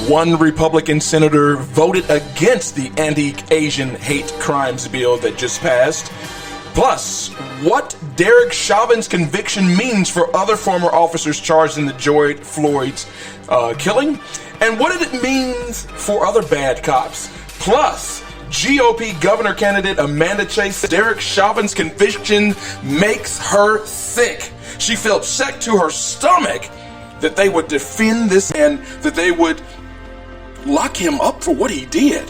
One Republican senator voted against the anti-Asian hate crimes bill that just passed. Plus, what Derek Chauvin's conviction means for other former officers charged in the George Floyd's killing. And what it means for other bad cops. Plus, GOP governor candidate Amanda Chase said Derek Chauvin's conviction makes her sick. She felt sick to her stomach that they would defend this and that they would lock him up for what he did.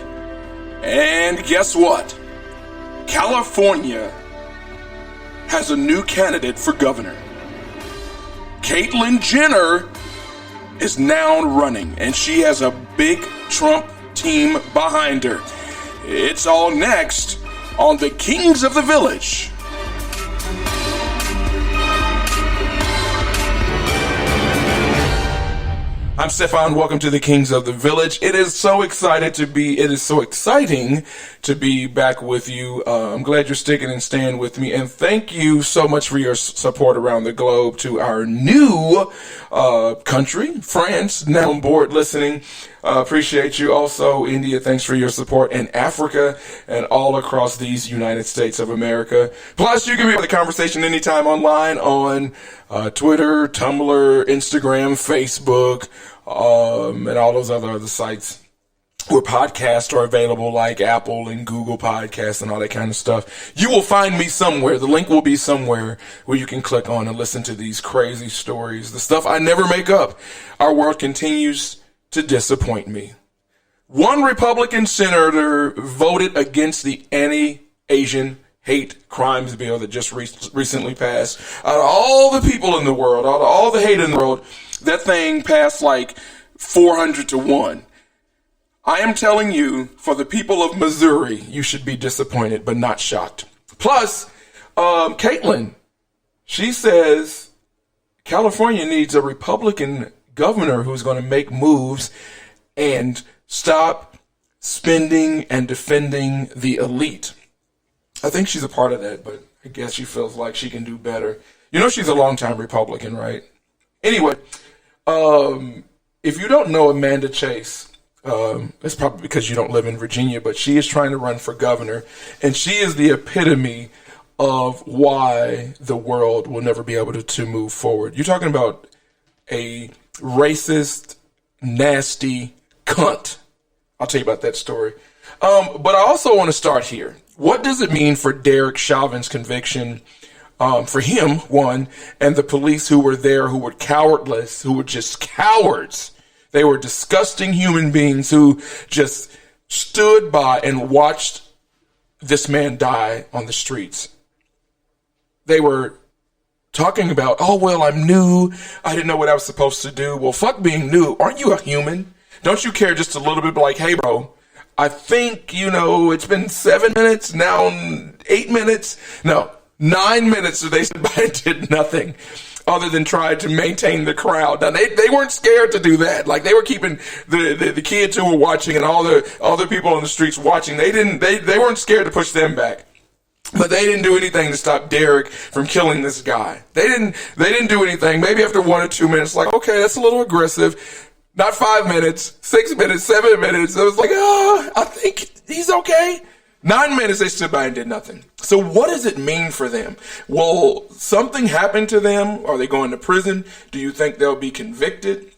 And guess what? California has a new candidate for governor. Caitlyn Jenner is now running, and she has a big Trump team behind her. It's all next on the Kings of the Village. I'm Stephion. Welcome to the Kings of the Village. It is so exciting to be back with you. I'm glad you're sticking and staying with me. And thank you so much for your support around the globe to our new country, France, now on board listening. Appreciate you. Also, India, thanks for your support. And Africa and all across these United States of America. Plus, you can be with the conversation anytime online on Twitter, Tumblr, Instagram, Facebook, and all those other sites where podcasts are available, like Apple and Google Podcasts and all that kind of stuff. You will find me somewhere. The link will be somewhere where you can click on and listen to these crazy stories, the stuff I never make up. Our world continues to disappoint me. One Republican senator voted against the anti-Asian hate crimes bill that just recently passed. Out of all the people in the world, out of all the hate in the world, that thing passed like 400-1. I am telling you, for the people of Missouri, you should be disappointed, but not shocked. Plus, Caitlyn, she says California needs a Republican governor who's going to make moves and stop spending and defending the elite. I think she's a part of that, but I guess she feels like she can do better. You know, she's a longtime Republican, right? Anyway, if you don't know Amanda Chase, it's probably because you don't live in Virginia, but she is trying to run for governor, and she is the epitome of why the world will never be able to move forward. You're talking about a racist, nasty cunt. I'll tell you about that story. But I also want to start here. What does it mean for Derek Chauvin's conviction, for him, one, and the police who were there, who were cowardless, who were just cowards? They were disgusting human beings who just stood by and watched this man die on the streets. They were talking about, oh, well, I'm new. I didn't know what I was supposed to do. Well, fuck being new. Aren't you a human? Don't you care just a little bit? Like, hey, bro, I think, it's been 7 minutes, now 8 minutes. No, 9 minutes they stood by and did nothing other than try to maintain the crowd. Now, they weren't scared to do that. Like, they were keeping the kids who were watching and all the other people on the streets watching. They weren't scared to push them back. But they didn't do anything to stop Derek from killing this guy. They didn't do anything. Maybe after 1 or 2 minutes, like, okay, that's a little aggressive. Not 5 minutes, 6 minutes, 7 minutes. I was like, I think he's okay. 9 minutes, they stood by and did nothing. So what does it mean for them? Will something happen to them? Are they going to prison? Do you think they'll be convicted?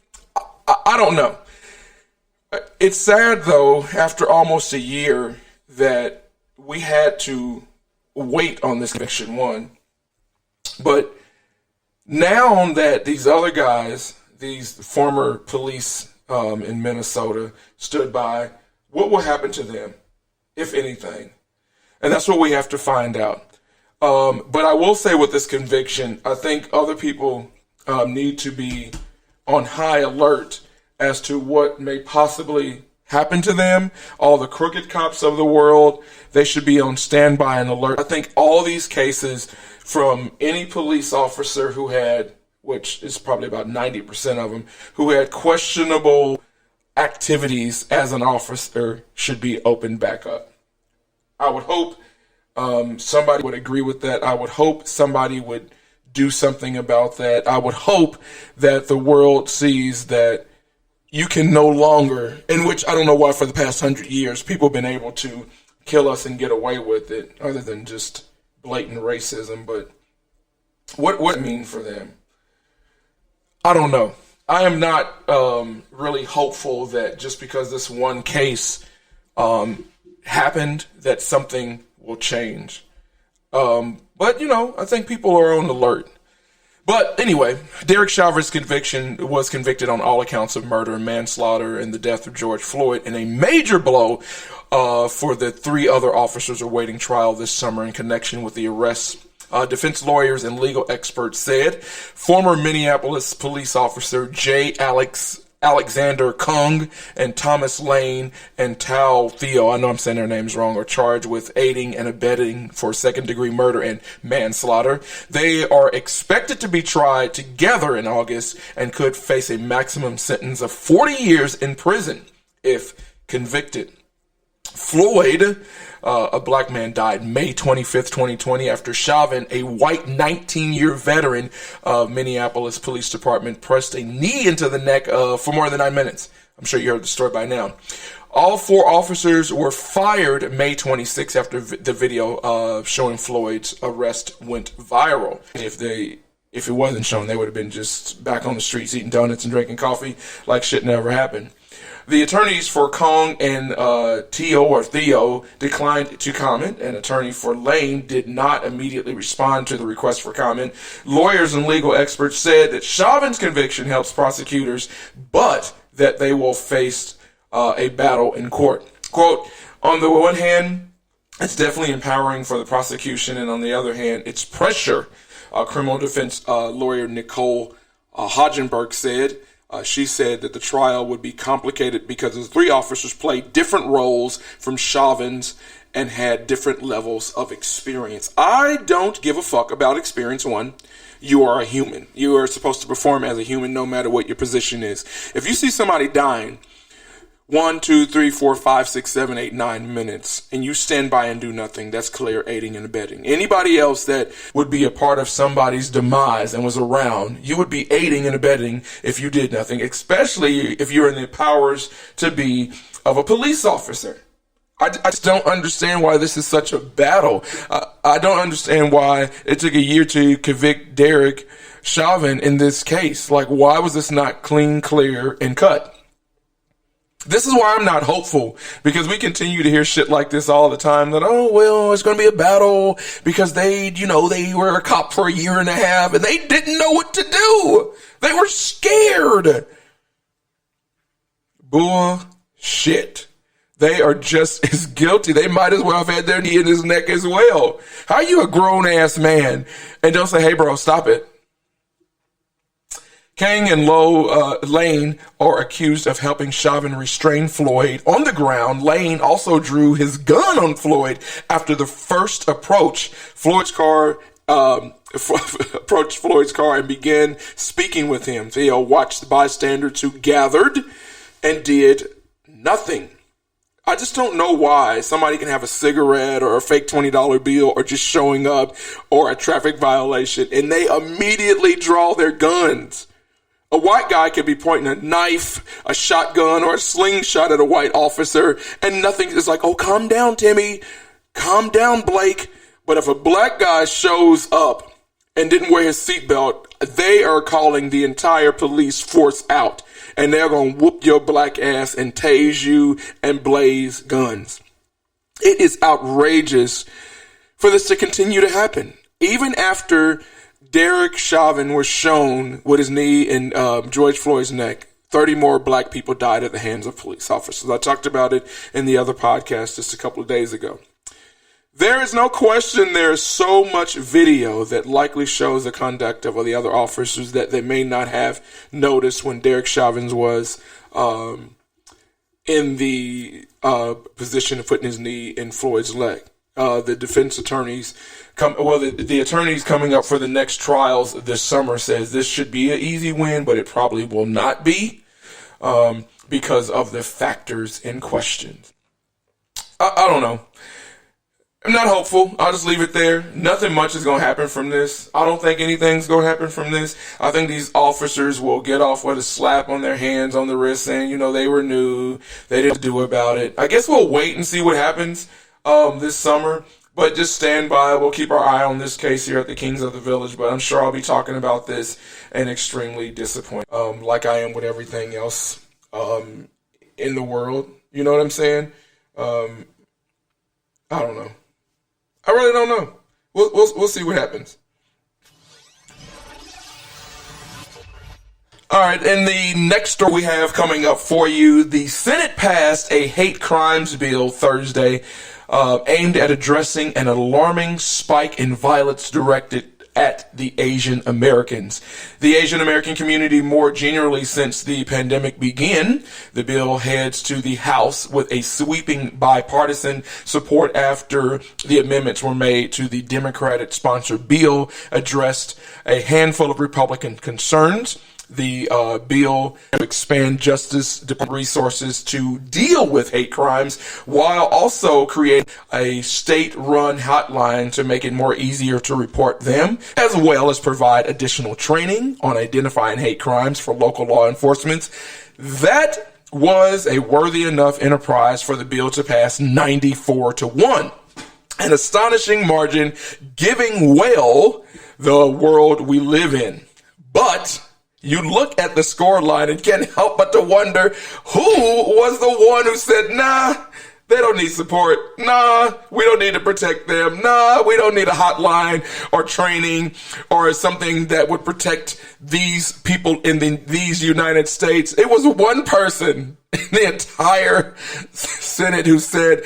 I don't know. It's sad, though, after almost a year that we had to wait on this conviction, one. But now that these other guys, these former police in Minnesota stood by, what will happen to them, if anything? And that's what we have to find out. But I will say with this conviction, I think other people need to be on high alert as to what may possibly happen to them. All the crooked cops of the world, they should be on standby and alert. I think all these cases from any police officer who had, which is probably about 90% of them, who had questionable activities as an officer should be opened back up. I would hope somebody would agree with that. I would hope somebody would do something about that. I would hope that the world sees that you can no longer, in which I don't know why for the past 100 years people have been able to kill us and get away with it, other than just blatant racism. But what it mean for them? I don't know. I am not really hopeful that just because this one case happened that something will change. But, you know, I think people are on alert. But anyway, Derek Chauvin's was convicted on all accounts of murder and manslaughter in the death of George Floyd, in a major blow for the 3 other officers awaiting trial this summer in connection with the arrests. Defense lawyers and legal experts said former Minneapolis police officer J. Alexander Kung and Thomas Lane and Tao Theo, I know I'm saying their names wrong, are charged with aiding and abetting for second-degree murder and manslaughter. They are expected to be tried together in August and could face a maximum sentence of 40 years in prison if convicted. Floyd, a black man, died May 25th, 2020 after Chauvin, a white 19-year veteran of Minneapolis Police Department, pressed a knee into the neck for more than 9 minutes. I'm sure you heard the story by now. All 4 officers were fired May 26th after the video showing Floyd's arrest went viral. If it wasn't shown, they would have been just back on the streets eating donuts and drinking coffee like shit never happened. The attorneys for Kong and Theo declined to comment. An attorney for Lane did not immediately respond to the request for comment. Lawyers and legal experts said that Chauvin's conviction helps prosecutors, but that they will face a battle in court. Quote, on the one hand, it's definitely empowering for the prosecution, and on the other hand, it's pressure. Criminal defense lawyer Nicole Hodgenberg said. She said that the trial would be complicated because the 3 officers played different roles from Chauvin's and had different levels of experience. I don't give a fuck about experience. One, you are a human. You are supposed to perform as a human no matter what your position is. If you see somebody dying 1, 2, 3, 4, 5, 6, 7, 8, 9 minutes, and you stand by and do nothing, that's clear aiding and abetting. Anybody else that would be a part of somebody's demise and was around, you would be aiding and abetting if you did nothing, especially if you're in the powers to be of a police officer. I just don't understand why this is such a battle. I don't understand why it took a year to convict Derek Chauvin in this case. Like, why was this not clean, clear, and cut? This is why I'm not hopeful, because we continue to hear shit like this all the time, that, oh, well, it's going to be a battle because they were a cop for a year and a half and they didn't know what to do. They were scared. Bullshit. They are just as guilty. They might as well have had their knee in his neck as well. How are you a grown ass man and don't say, hey bro, stop it? Kang and Lane are accused of helping Chauvin restrain Floyd on the ground. Lane also drew his gun on Floyd after the first approached Floyd's car and began speaking with him. Theo watched the bystanders who gathered and did nothing. I just don't know why somebody can have a cigarette or a fake $20 bill or just showing up or a traffic violation and they immediately draw their guns. A white guy could be pointing a knife, a shotgun, or a slingshot at a white officer, and nothing is like, oh, calm down, Timmy. Calm down, Blake. But if a black guy shows up and didn't wear his seatbelt, they are calling the entire police force out, and they're going to whoop your black ass and tase you and blaze guns. It is outrageous for this to continue to happen. Even after Derek Chauvin was shown with his knee in George Floyd's neck, 30 more black people died at the hands of police officers. I talked about it in the other podcast just a couple of days ago. There is no question there is so much video that likely shows the conduct of the other officers that they may not have noticed when Derek Chauvin was in the position of putting his knee in Floyd's leg. The defense attorneys the attorneys coming up for the next trials this summer says this should be an easy win, but it probably will not be because of the factors in question. I don't know. I'm not hopeful. I'll just leave it there. Nothing much is going to happen from this. I don't think anything's going to happen from this. I think these officers will get off with a slap on their hands, on the wrist, saying, they were new. They didn't do about it. I guess we'll wait and see what happens this summer. But just stand by. We'll keep our eye on this case here at the Kings of the Village. But I'm sure I'll be talking about this and extremely disappointed, like I am with everything else in the world. You know what I'm saying? I don't know. I really don't know. We'll see what happens. All right, and the next story we have coming up for you, the Senate passed a hate crimes bill Thursday aimed at addressing an alarming spike in violence directed at the Asian Americans. The Asian American community more generally since the pandemic began. The bill heads to the House with a sweeping bipartisan support after the amendments were made to the Democratic-sponsored bill addressed a handful of Republican concerns. The bill to expand Justice Department resources to deal with hate crimes while also creating a state-run hotline to make it more easier to report them, as well as provide additional training on identifying hate crimes for local law enforcement. That was a worthy enough enterprise for the bill to pass 94-1. An astonishing margin, giving well the world we live in. But you look at the score line and can't help but to wonder who was the one who said, nah, they don't need support. Nah, we don't need to protect them. Nah, we don't need a hotline or training or something that would protect these people in these United States. It was one person in the entire Senate who said,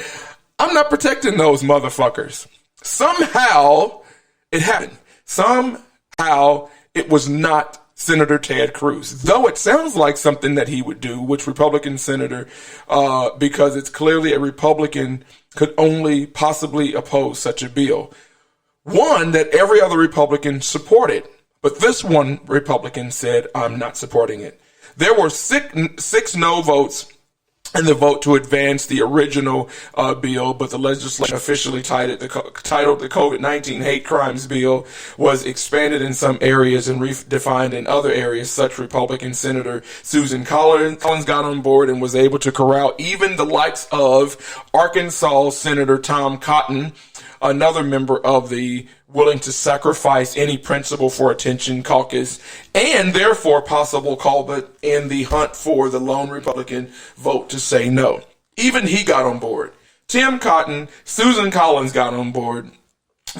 I'm not protecting those motherfuckers. Somehow it happened. Somehow it was not Senator Ted Cruz, though it sounds like something that he would do, which Republican senator, because it's clearly a Republican could only possibly oppose such a bill. One that every other Republican supported, but this one Republican said, I'm not supporting it. There were six no votes in the vote to advance the original bill, but the legislature officially titled the COVID-19 hate crimes bill was expanded in some areas and redefined in other areas. Such Republican Senator Susan Collins got on board and was able to corral even the likes of Arkansas Senator Tom Cotton, another member of the willing to sacrifice any principle for attention caucus, and therefore possible culprit in the hunt for the lone Republican vote to say no. Even he got on board. Tim Cotton, Susan Collins got on board,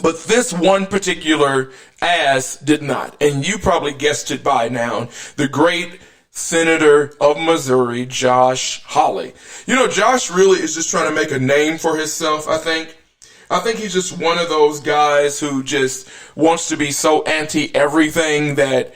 but this one particular ass did not. And you probably guessed it by now. The great Senator of Missouri, Josh Hawley. Josh really is just trying to make a name for himself, I think. I think he's just one of those guys who just wants to be so anti-everything that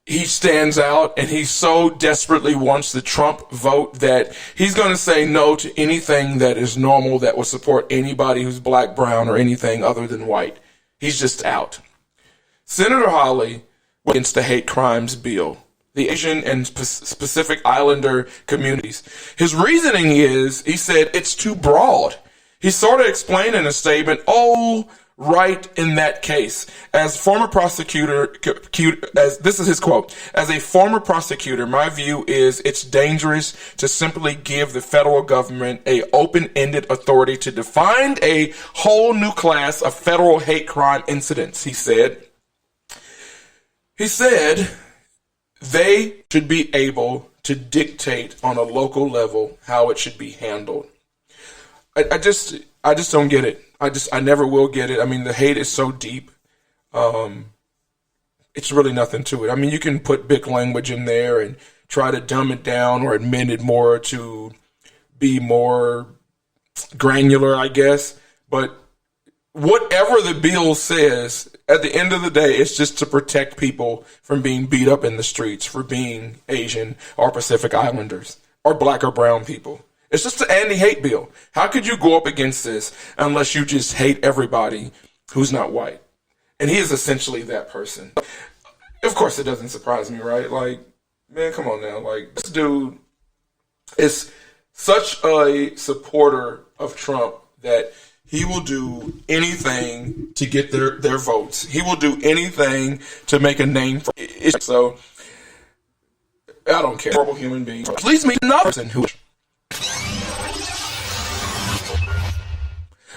he stands out, and he so desperately wants the Trump vote that he's going to say no to anything that is normal that will support anybody who's black, brown, or anything other than white. He's just out. Senator Hawley was against the hate crimes bill, the Asian and Pacific Islander communities. His reasoning is, he said, it's too broad. He sort of explained in a statement, right in that case, as former prosecutor, this is his quote, as a former prosecutor, my view is it's dangerous to simply give the federal government a open-ended authority to define a whole new class of federal hate crime incidents, he said. He said they should be able to dictate on a local level how it should be handled. I just don't get it. I never will get it. I mean, the hate is so deep. It's really nothing to it. I mean, you can put big language in there and try to dumb it down or amend it more to be more granular, I guess. But whatever the bill says, at the end of the day, it's just to protect people from being beat up in the streets for being Asian or Pacific Islanders or black or brown people. It's just an anti-hate bill. How could you go up against this unless you just hate everybody who's not white? And he is essentially that person. Of course, it doesn't surprise me, right? Like, man, come on now. Like, this dude is such a supporter of Trump that He will do anything to get their votes. He will do anything to make a name for it. So, I don't care. Horrible human being. Please meet another person who...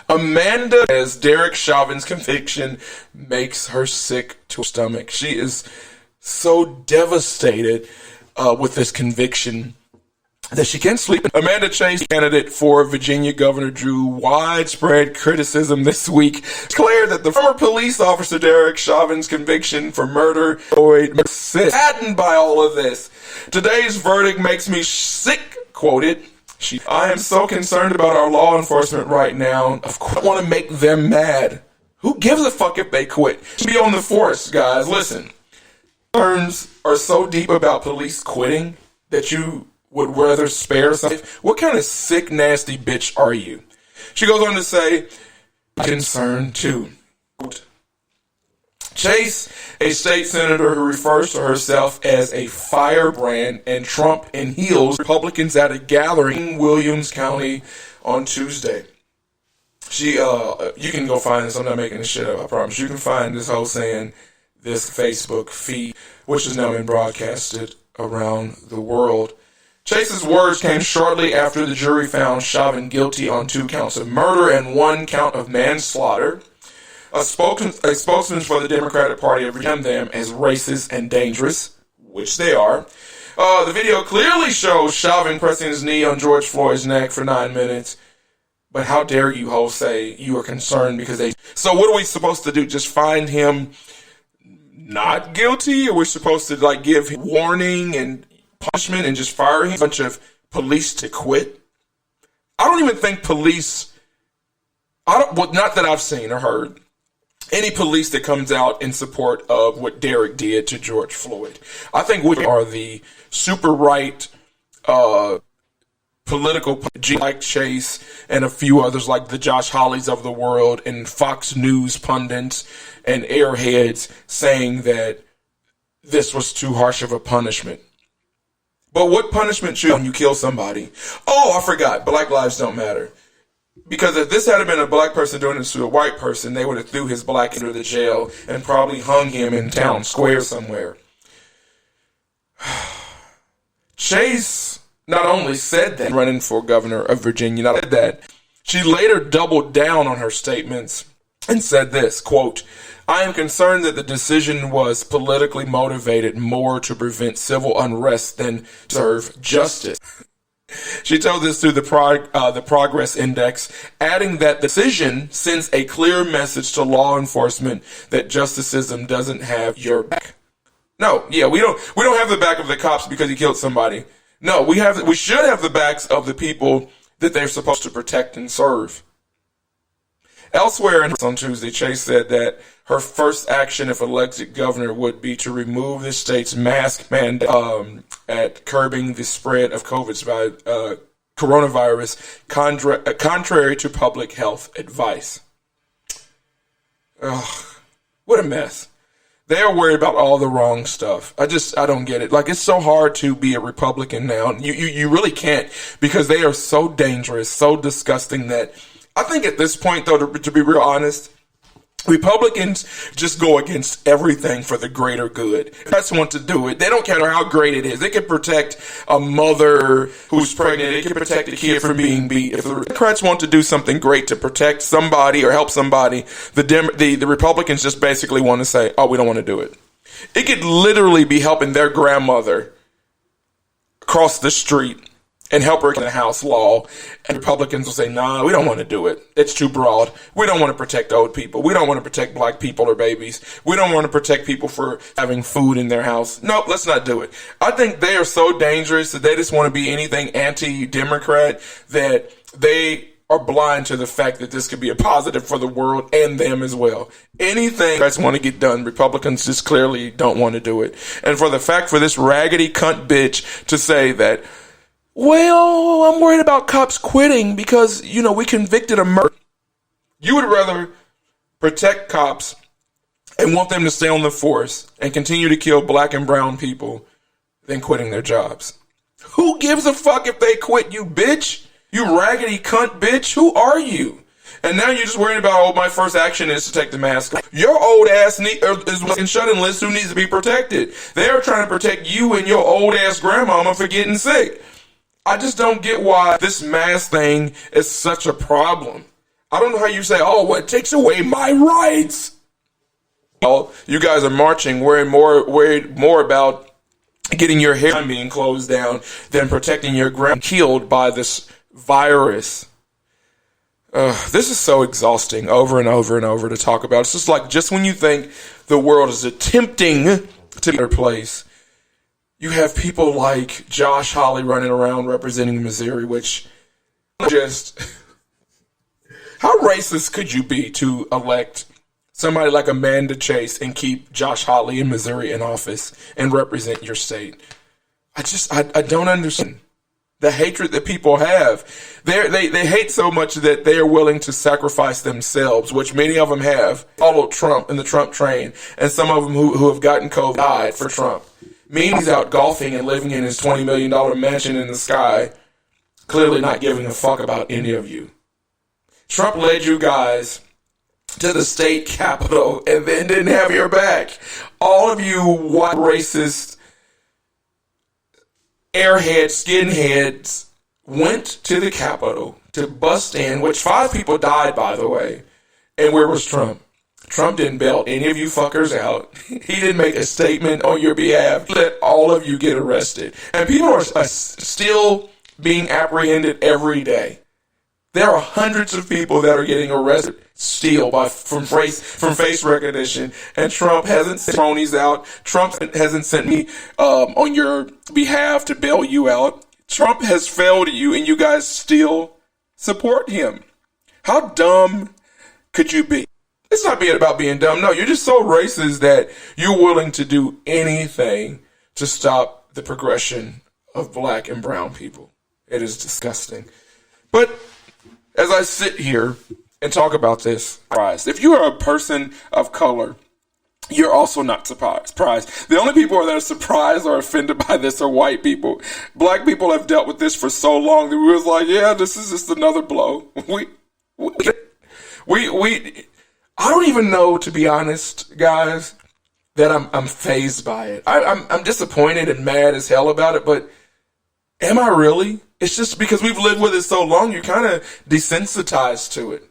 Amanda, as Derek Chauvin's conviction makes her sick to her stomach. She is so devastated with this conviction that she can't sleep. Amanda Chase, candidate for Virginia governor, drew widespread criticism this week. Declared that the former police officer Derek Chauvin's conviction for murder saddened by all of this. Today's verdict makes me sick, quoted. I am so concerned about our law enforcement right now. Of course, I want to make them mad. Who gives a fuck if they quit? Be on the force, guys. Listen, concerns are so deep about police quitting that you would rather spare something. What kind of sick, nasty bitch are you? She goes on to say, I'm concerned too. Chase, a state senator who refers to herself as a firebrand and Trump in heels, Republicans at a gathering in Williams County on Tuesday. She, you can go find this. I'm not making this shit up, I promise. You can find this whole saying, this Facebook feed, which has now been broadcasted around the world. Chase's words came shortly after the jury found Chauvin guilty on 2 counts of murder and 1 count of manslaughter. A spokesman for the Democratic Party condemned them as racist and dangerous, which they are. The video clearly shows Chauvin pressing his knee on George Floyd's neck for 9 minutes. But how dare you, ho, say you are concerned because they... So what are we supposed to do? Just find him not guilty? Or we're supposed to, like, give him warning and punishment and just fire him? A bunch of police to quit? I don't even think police... not that I've seen or heard any police that comes out in support of what Derek did to George Floyd. I think we are the super right political like Chase and a few others like the Josh Hawleys of the world and Fox News pundits and airheads saying that this was too harsh of a punishment. But what punishment should you kill somebody? Oh, I forgot. Black lives don't matter. Because if this had been a black person doing this to a white person, they would have threw his black into the jail and probably hung him in town square somewhere. Chase not only said that, running for governor of Virginia, not only that, she later doubled down on her statements and said this, quote, I am concerned that the decision was politically motivated more to prevent civil unrest than serve justice. She told this through the Progress Index, adding that the decision sends a clear message to law enforcement that justice system doesn't have your back. No, yeah, we don't have the back of the cops because he killed somebody. No, we should have the backs of the people that they're supposed to protect and serve. Elsewhere on Tuesday, Chase said that her first action if elected governor would be to remove the state's mask mandate at curbing the spread of coronavirus, contrary to public health advice. Ugh, what a mess. They are worried about all the wrong stuff. I don't get it. Like, it's so hard to be a Republican now. You really can't, because they are so dangerous, so disgusting that I think at this point, though, to be real honest, Republicans just go against everything for the greater good. Democrats want to do it. They don't care how great it is. They can protect a mother who's pregnant. They can protect a kid from being beat. If the Democrats want to do something great to protect somebody or help somebody, the Republicans just basically want to say, oh, we don't want to do it. It could literally be helping their grandmother cross the street and help her in the House law, and Republicans will say, nah, we don't want to do it. It's too broad. We don't want to protect old people. We don't want to protect black people or babies. We don't want to protect people for having food in their house. Nope, let's not do it. I think they are so dangerous that they just want to be anything anti-Democrat that they are blind to the fact that this could be a positive for the world and them as well. Anything Democrats want to get done, Republicans just clearly don't want to do it. And for the fact for this raggedy cunt bitch to say that, well, I'm worried about cops quitting because, we convicted a murder. You would rather protect cops and want them to stay on the force and continue to kill black and brown people than quitting their jobs. Who gives a fuck if they quit, you bitch? You raggedy cunt bitch. Who are you? And now you're just worried about, oh, my first action is to take the mask off. Your old ass is in shut-in list who needs to be protected. They're trying to protect you and your old ass grandmama for getting sick. I just don't get why this mask thing is such a problem. I don't know how you say, oh, well, it takes away my rights. Well, you guys are marching, worried more about getting your hair being closed down than protecting your grandma killed by this virus. This is so exhausting over and over and over to talk about. It's just like, just when you think the world is attempting to be a better place, you have people like Josh Hawley running around representing Missouri, which just, how racist could you be to elect somebody like Amanda Chase and keep Josh Hawley in Missouri in office and represent your state? I don't understand the hatred that people have. They hate so much that they are willing to sacrifice themselves, which many of them have followed Trump and the Trump train, and some of them who have gotten COVID died for Trump. Meaning he's out golfing and living in his $20 million mansion in the sky, clearly not giving a fuck about any of you. Trump led you guys to the state capitol and then didn't have your back. All of you white racist airhead skinheads went to the Capitol to bust in, which 5 people died, by the way. And where was Trump? Trump didn't bail any of you fuckers out. He didn't make a statement on your behalf. He let all of you get arrested. And people are still being apprehended every day. There are hundreds of people that are getting arrested still from face recognition, and Trump hasn't sent cronies out. Trump hasn't sent me on your behalf to bail you out. Trump has failed you, and you guys still support him. How dumb could you be? It's not about being dumb. No, you're just so racist that you're willing to do anything to stop the progression of black and brown people. It is disgusting. But as I sit here and talk about this, if you are a person of color, you're also not surprised. The only people that are surprised or offended by this are white people. Black people have dealt with this for so long that we was like, yeah, this is just another blow. I don't even know, to be honest, guys, that I'm fazed by it. I'm disappointed and mad as hell about it, but am I really? It's just because we've lived with it so long, you're kind of desensitized to it.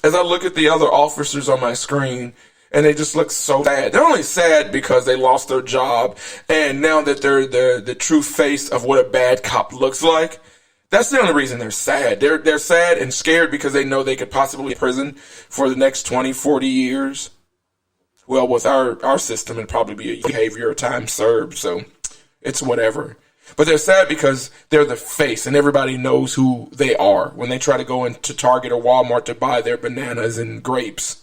As I look at the other officers on my screen, and they just look so sad. They're only sad because they lost their job, and now that they're the true face of what a bad cop looks like, that's the only reason they're sad. They're sad and scared because they know they could possibly be in prison for the next 20, 40 years. Well, with our system, it'd probably be a behavior or time served, so it's whatever. But they're sad because they're the face, and everybody knows who they are when they try to go into Target or Walmart to buy their bananas and grapes.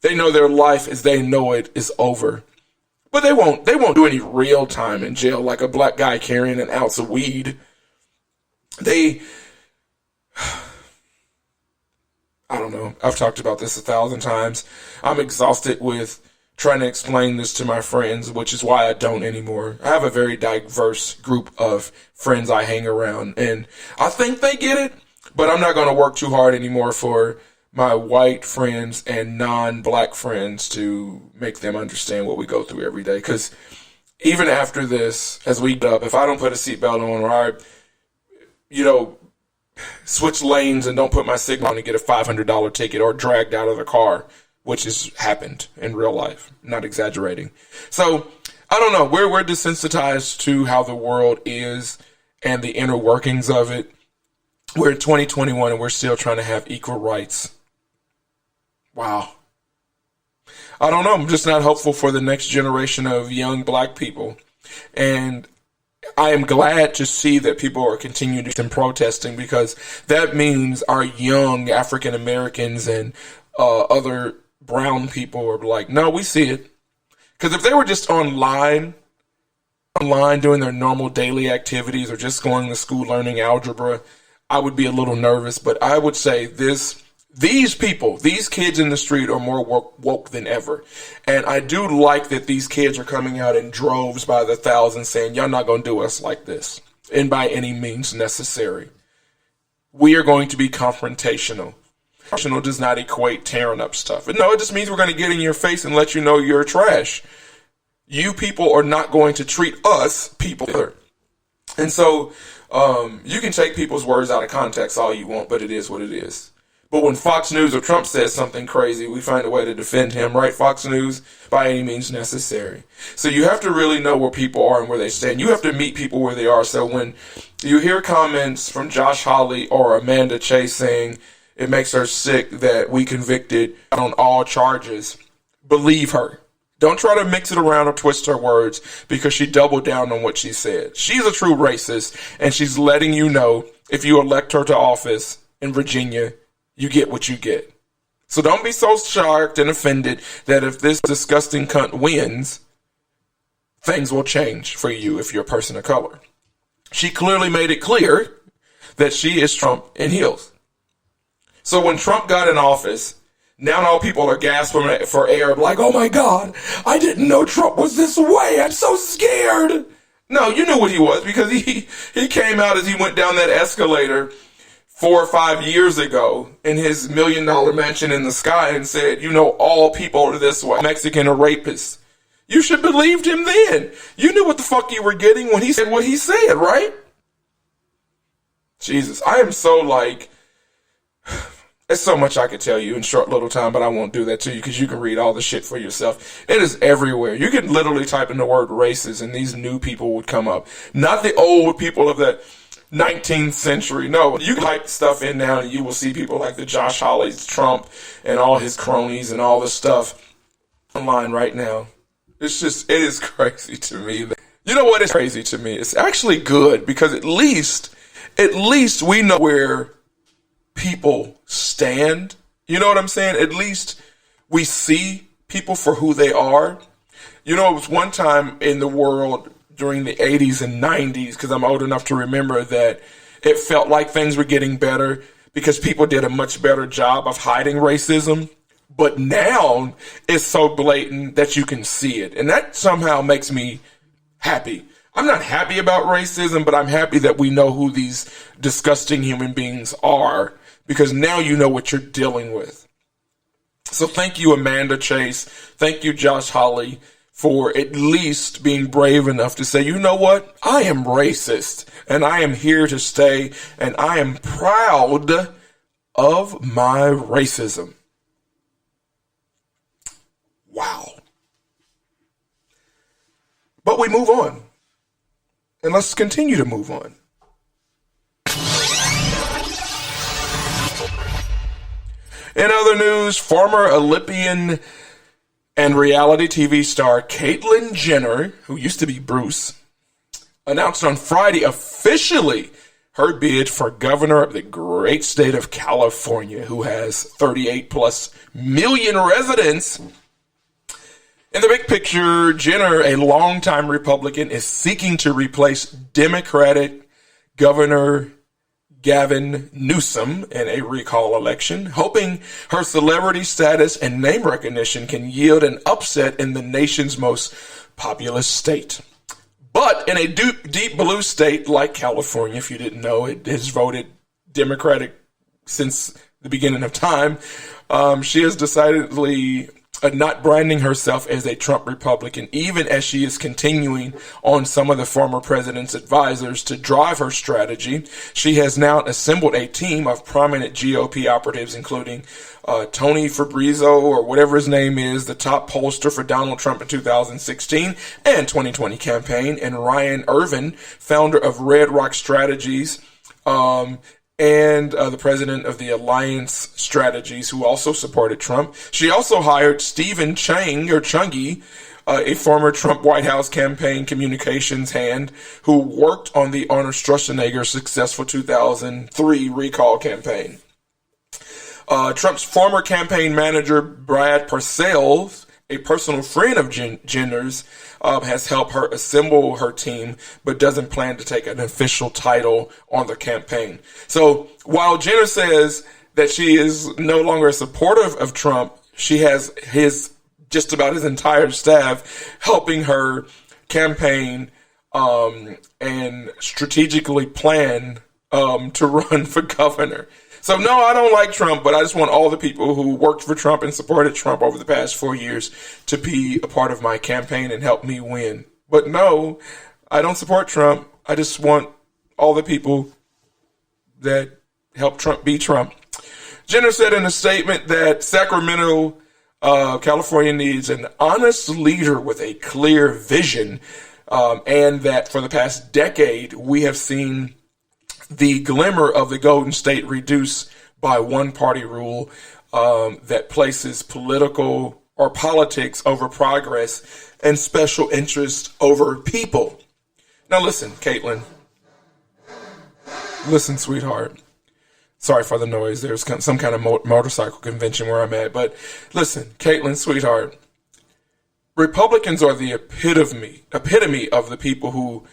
They know their life as they know it is over. But they won't do any real time in jail like a black guy carrying an ounce of weed. I don't know. I've talked about this 1,000 times. I'm exhausted with trying to explain this to my friends, which is why I don't anymore. I have a very diverse group of friends I hang around, and I think they get it, but I'm not going to work too hard anymore for my white friends and non-black friends to make them understand what we go through every day. Because even after this, as we get up, if I don't put a seatbelt on, or I, switch lanes and don't put my signal on and get a $500 ticket or dragged out of the car, which has happened in real life, not exaggerating. So I don't know. We're desensitized to how the world is and the inner workings of it. We're in 2021 and we're still trying to have equal rights. Wow. I don't know. I'm just not hopeful for the next generation of young black people. And I am glad to see that people are continuing to protesting, because that means our young African Americans and other brown people are like, no, we see it. Because if they were just online doing their normal daily activities or just going to school learning algebra, I would be a little nervous. But I would say these people, these kids in the street are more woke than ever. And I do like that these kids are coming out in droves by the thousands saying, y'all not going to do us like this, and by any means necessary. We are going to be confrontational. Does not equate tearing up stuff. No, it just means we're going to get in your face and let you know you're trash. You people are not going to treat us people. And so you can take people's words out of context all you want, but it is what it is. But when Fox News or Trump says something crazy, we find a way to defend him, right, Fox News? By any means necessary. So you have to really know where people are and where they stand. You have to meet people where they are. So when you hear comments from Josh Hawley or Amanda Chase saying it makes her sick that we convicted on all charges, believe her. Don't try to mix it around or twist her words, because she doubled down on what she said. She's a true racist, and she's letting you know if you elect her to office in Virginia, you get what you get. So don't be so shocked and offended that if this disgusting cunt wins, things will change for you if you're a person of color. She clearly made it clear that she is Trump in heels. So when Trump got in office, now all people are gasping for air, like, oh my God, I didn't know Trump was this way. I'm so scared. No, you knew what he was, because he came out as he went down that escalator 4 or 5 years ago in his $1 million mansion in the sky and said, you know, all people are this way. Mexican or rapist. You should have believed him then. You knew what the fuck you were getting when he said what he said, right? Jesus, I am so like, there's so much I could tell you in short little time, but I won't do that to you because you can read all the shit for yourself. It is everywhere. You can literally type in the word racist and these new people would come up. Not the old people of the 19th century. No, you can type stuff in now and you will see people like the Josh Hawley's, Trump, and all his cronies and all this stuff online right now. It's just, it is crazy to me. You know what is crazy to me? It's actually good, because at least we know where people stand. You know what I'm saying? At least we see people for who they are. You know, it was one time in the world during the 80s and 90s, because I'm old enough to remember that it felt like things were getting better because people did a much better job of hiding racism. But now it's so blatant that you can see it. And that somehow makes me happy. I'm not happy about racism, but I'm happy that we know who these disgusting human beings are, because now you know what you're dealing with. So thank you, Amanda Chase. Thank you, Josh Hawley, for at least being brave enough to say, you know what? I am racist, and I am here to stay, and I am proud of my racism. Wow. But we move on. And let's continue to move on. In other news, former Olympian and reality TV star Caitlyn Jenner, who used to be Bruce, announced on Friday officially her bid for governor of the great state of California, who has 38 plus million residents. In the big picture, Jenner, a longtime Republican, is seeking to replace Democratic Governor Gavin Newsom in a recall election, hoping her celebrity status and name recognition can yield an upset in the nation's most populous state. But in a deep blue state like California, if you didn't know, it has voted Democratic since the beginning of time. She has decidedly not branding herself as a Trump Republican, even as she is continuing on some of the former president's advisors to drive her strategy. She has now assembled a team of prominent GOP operatives, including Tony Fabrizio, or whatever his name is, the top pollster for Donald Trump in 2016 and 2020 campaign, and Ryan Irvin, founder of Red Rock Strategies, and the president of the Alliance Strategies, who also supported Trump. She also hired Stephen Chungy, a former Trump White House campaign communications hand, who worked on the Arnold Schwarzenegger successful 2003 recall campaign. Trump's former campaign manager, Brad Parcells, a personal friend of Jenner's, has helped her assemble her team, but doesn't plan to take an official title on the campaign. So while Jenner says that she is no longer supportive of Trump, she has just about his entire staff helping her campaign and strategically plan to run for governor. So no, I don't like Trump, but I just want all the people who worked for Trump and supported Trump over the past 4 years to be a part of my campaign and help me win. But no, I don't support Trump. I just want all the people that helped Trump be Trump. Jenner said in a statement that Sacramento, California needs an honest leader with a clear vision, and that for the past decade, we have seen the glimmer of the Golden State reduce by one-party rule that places political or politics over progress and special interest over people. Now listen, Caitlyn. Listen, sweetheart. Sorry for the noise. There's some kind of motorcycle convention where I'm at. But listen, Caitlyn, sweetheart. Republicans are the epitome of the people who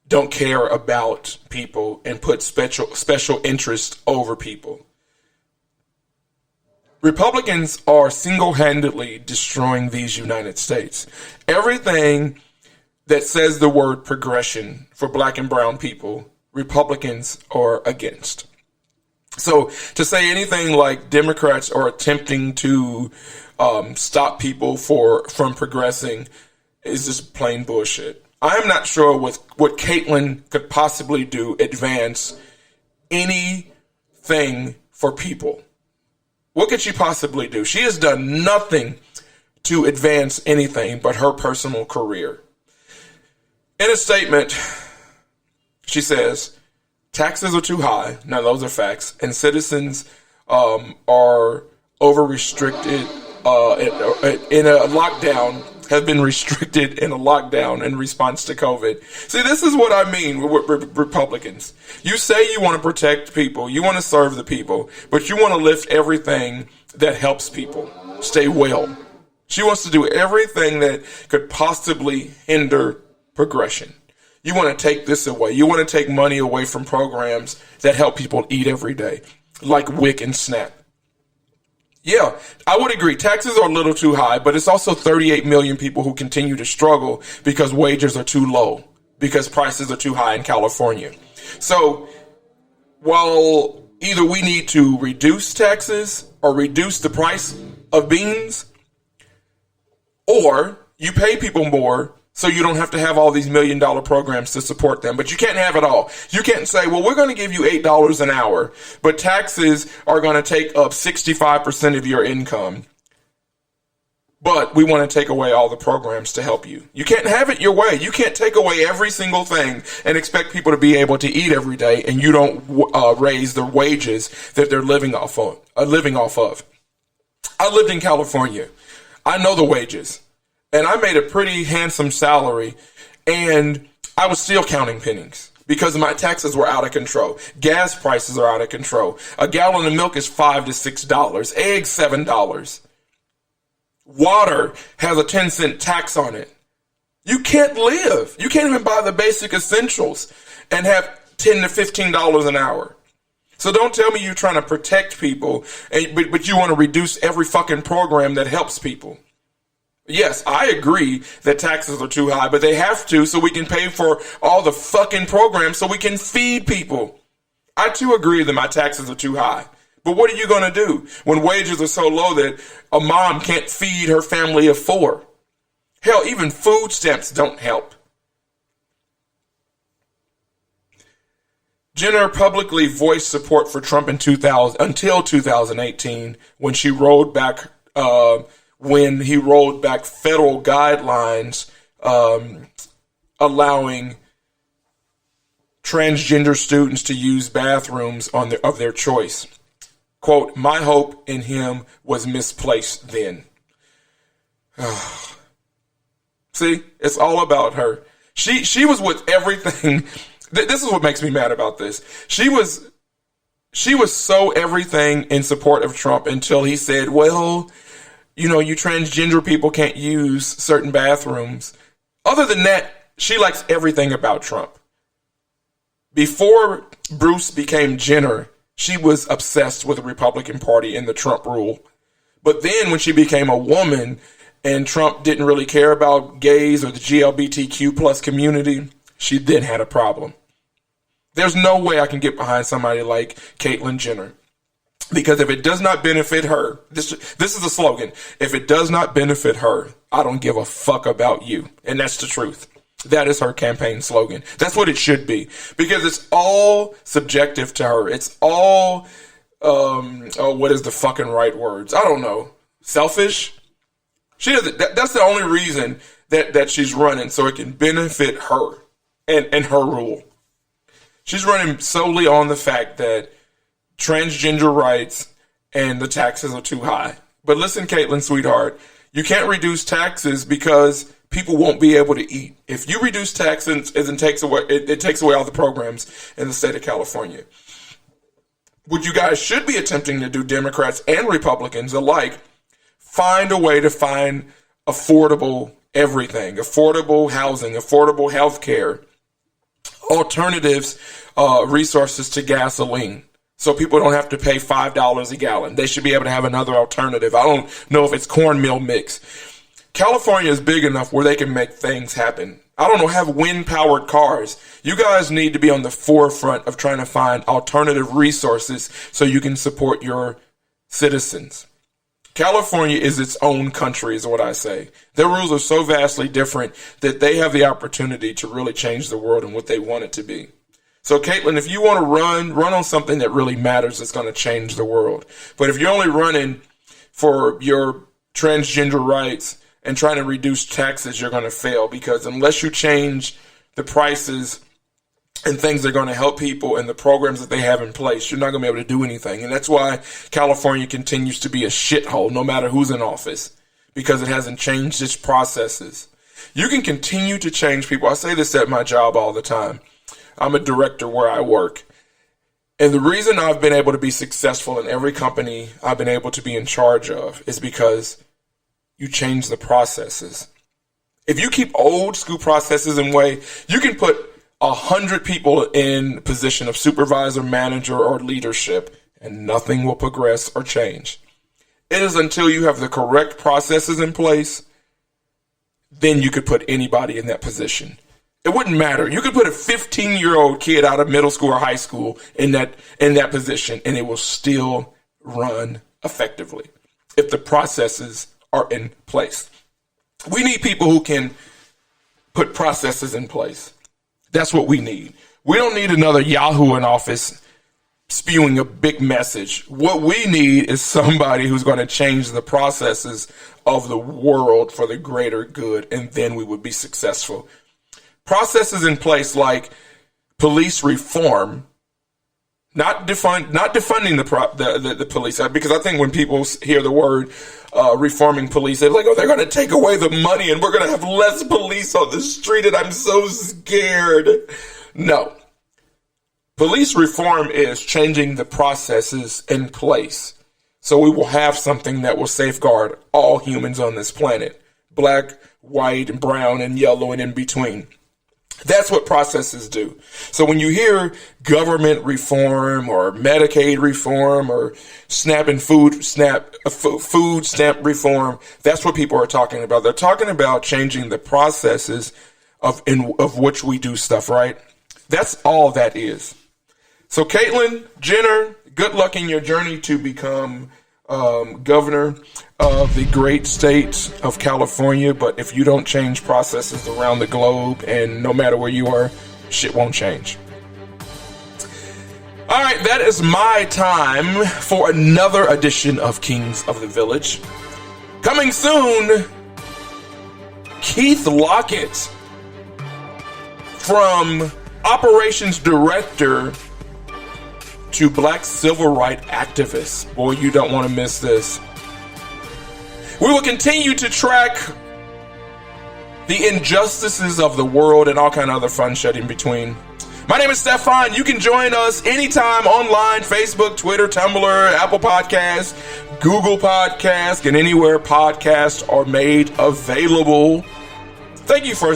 don't care about people and put special interest over people. Republicans are single-handedly destroying these United States. Everything that says the word progression for black and brown people, Republicans are against. So to say anything like Democrats are attempting to stop people from progressing is just plain bullshit. I am not sure what Caitlyn could possibly do advance anything for people. What could she possibly do? She has done nothing to advance anything but her personal career. In a statement, she says, taxes are too high. Now, those are facts. And citizens are over-restricted in a lockdown, have been restricted in a lockdown in response to COVID. See, this is what I mean with Republicans. You say you want to protect people, you want to serve the people, but you want to lift everything that helps people stay well. She wants to do everything that could possibly hinder progression. You want to take this away. You want to take money away from programs that help people eat every day, like WIC and SNAP. Yeah, I would agree. Taxes are a little too high, but it's also 38 million people who continue to struggle because wages are too low, because prices are too high in California. So while either we need to reduce taxes or reduce the price of beans, or you pay people more so you don't have to have all these $1 million programs to support them. But you can't have it all. You can't say, well, we're going to give you $8 an hour, but taxes are going to take up 65% of your income. But we want to take away all the programs to help you. You can't have it your way. You can't take away every single thing and expect people to be able to eat every day, and you don't raise their wages that they're living off of. I lived in California. I know the wages. And I made a pretty handsome salary, and I was still counting pennies because my taxes were out of control. Gas prices are out of control. A gallon of milk is $5 to $6. Eggs, $7. Water has a 10-cent tax on it. You can't live. You can't even buy the basic essentials and have $10 to $15 an hour. So don't tell me you're trying to protect people, but you want to reduce every fucking program that helps people. Yes, I agree that taxes are too high, but they have to so we can pay for all the fucking programs so we can feed people. I too agree that my taxes are too high. But what are you going to do when wages are so low that a mom can't feed her family of 4? Hell, even food stamps don't help. Jenner publicly voiced support for Trump in 2000 until 2018 when she rolled back when he rolled back federal guidelines allowing transgender students to use bathrooms of their choice. Quote, my hope in him was misplaced then. See, it's all about her. She was with everything. This is what makes me mad about this. She was so everything in support of Trump until he said, well, you know, you transgender people can't use certain bathrooms. Other than that, she likes everything about Trump. Before Bruce became Jenner, she was obsessed with the Republican Party and the Trump rule. But then when she became a woman and Trump didn't really care about gays or the GLBTQ plus community, she then had a problem. There's no way I can get behind somebody like Caitlyn Jenner. Because if it does not benefit her, this is the slogan. If it does not benefit her, I don't give a fuck about you. And that's the truth. That is her campaign slogan. That's what it should be. Because it's all subjective to her. It's all, what is the fucking right words? I don't know. Selfish? She doesn't, that's the only reason that she's running, so it can benefit her and her rule. She's running solely on the fact that transgender rights and the taxes are too high. But listen, Caitlyn, sweetheart, you can't reduce taxes because people won't be able to eat. If you reduce taxes, it takes away all the programs in the state of California. What you guys should be attempting to do, Democrats and Republicans alike, find a way to find affordable everything, affordable housing, affordable health care, alternatives, resources to gasoline. So people don't have to pay $5 a gallon. They should be able to have another alternative. I don't know if it's cornmeal mix. California is big enough where they can make things happen. I don't know, have wind-powered cars. You guys need to be on the forefront of trying to find alternative resources so you can support your citizens. California is its own country, is what I say. Their rules are so vastly different that they have the opportunity to really change the world and what they want it to be. So, Caitlyn, if you want to run on something that really matters, that's going to change the world. But if you're only running for your transgender rights and trying to reduce taxes, you're going to fail, because unless you change the prices and things that are going to help people and the programs that they have in place, you're not going to be able to do anything. And that's why California continues to be a shithole, no matter who's in office, because it hasn't changed its processes. You can continue to change people. I say this at my job all the time. I'm a director where I work. And the reason I've been able to be successful in every company I've been able to be in charge of is because you change the processes. If you keep old school processes in way, you can put 100 people in position of supervisor, manager, or leadership, and nothing will progress or change. It is until you have the correct processes in place, then you could put anybody in that position. It wouldn't matter. You could put a 15-year-old kid out of middle school or high school in that position, and it will still run effectively if the processes are in place. We need people who can put processes in place. That's what we need. We don't need another Yahoo in office spewing a big message. What we need is somebody who's going to change the processes of the world for the greater good, and then we would be successful. Processes in place like police reform, not defunding the police, because I think when people hear the word reforming police, they're like, oh, they're going to take away the money and we're going to have less police on the street and I'm so scared. No. Police reform is changing the processes in place so we will have something that will safeguard all humans on this planet, black, white, and brown, and yellow, and in between. That's what processes do. So when you hear government reform or Medicaid reform or food stamp reform, that's what people are talking about. They're talking about changing the processes of which we do stuff, right? That's all that is. So Caitlyn Jenner, good luck in your journey to become governor of the great state of California. But if you don't change processes around the globe, and no matter where you are, shit won't change. All right, that is my time for another edition of Kings of the Village. Coming soon, Keith Lockett, from operations director to black civil rights activists. Boy, you don't want to miss this. We will continue to track the injustices of the world and all kind of other fun shit in between. My name is Stephion. You can join us anytime online, Facebook, Twitter, Tumblr, Apple Podcasts, Google Podcasts, and anywhere podcasts are made available. Thank you for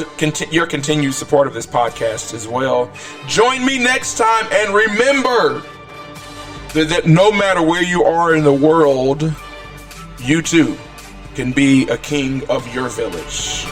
your continued support of this podcast as well. Join me next time, and remember that no matter where you are in the world, you too can be a king of your village.